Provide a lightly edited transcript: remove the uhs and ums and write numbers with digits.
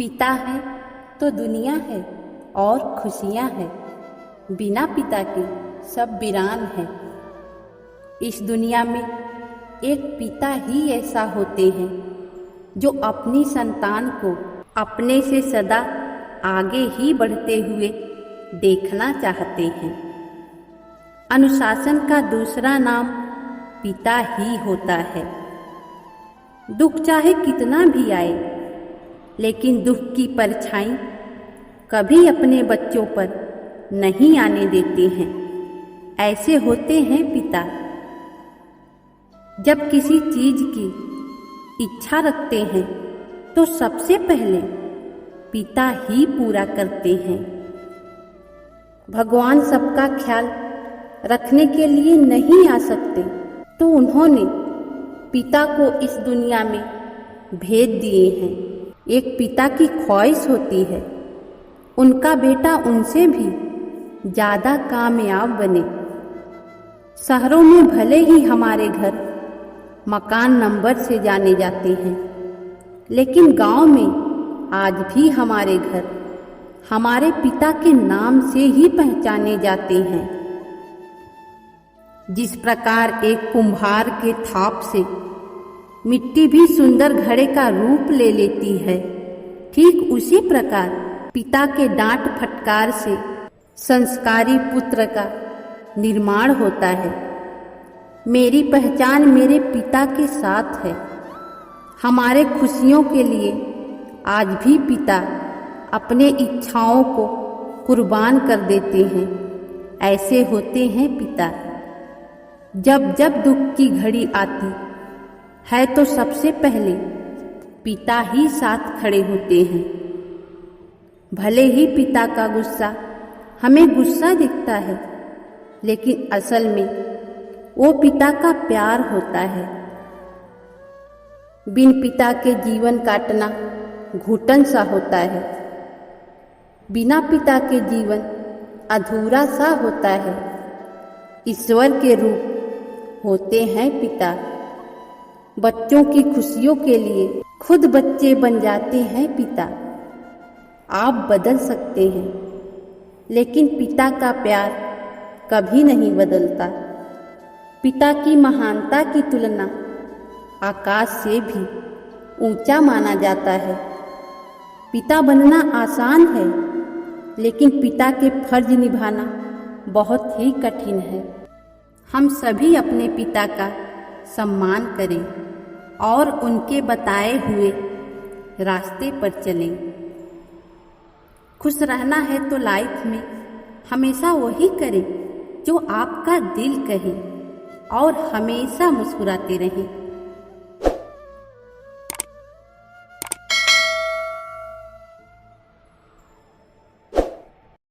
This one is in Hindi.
पिता है तो दुनिया है और खुशियाँ है। बिना पिता के सब वीरान है। इस दुनिया में एक पिता ही ऐसा होते हैं जो अपनी संतान को अपने से सदा आगे ही बढ़ते हुए देखना चाहते हैं। अनुशासन का दूसरा नाम पिता ही होता है। दुख चाहे कितना भी आए, लेकिन दुख की परछाई कभी अपने बच्चों पर नहीं आने देते हैं। ऐसे होते हैं पिता। जब किसी चीज की इच्छा रखते हैं तो सबसे पहले पिता ही पूरा करते हैं। भगवान सबका ख्याल रखने के लिए नहीं आ सकते, तो उन्होंने पिता को इस दुनिया में भेज दिए हैं। एक पिता की ख्वाहिश होती है उनका बेटा उनसे भी ज़्यादा कामयाब बने। शहरों में भले ही हमारे घर मकान नंबर से जाने जाते हैं, लेकिन गांव में आज भी हमारे घर हमारे पिता के नाम से ही पहचाने जाते हैं। जिस प्रकार एक कुम्हार के थाप से मिट्टी भी सुंदर घड़े का रूप ले लेती है, ठीक उसी प्रकार पिता के डांट फटकार से संस्कारी पुत्र का निर्माण होता है। मेरी पहचान मेरे पिता के साथ है। हमारे खुशियों के लिए आज भी पिता अपने इच्छाओं को कुर्बान कर देते हैं। ऐसे होते हैं पिता। जब जब दुख की घड़ी आती है तो सबसे पहले पिता ही साथ खड़े होते हैं। भले ही पिता का गुस्सा हमें गुस्सा दिखता है, लेकिन असल में वो पिता का प्यार होता है। बिन पिता के जीवन काटना घुटन सा होता है। बिना पिता के जीवन अधूरा सा होता है। ईश्वर के रूप होते हैं पिता। बच्चों की खुशियों के लिए खुद बच्चे बन जाते हैं पिता। आप बदल सकते हैं, लेकिन पिता का प्यार कभी नहीं बदलता। पिता की महानता की तुलना आकाश से भी ऊंचा माना जाता है। पिता बनना आसान है, लेकिन पिता के फर्ज निभाना बहुत ही कठिन है। हम सभी अपने पिता का सम्मान करें और उनके बताए हुए रास्ते पर चलें। खुश रहना है तो लाइफ में हमेशा वही करें जो आपका दिल कहे और हमेशा मुस्कुराते रहें।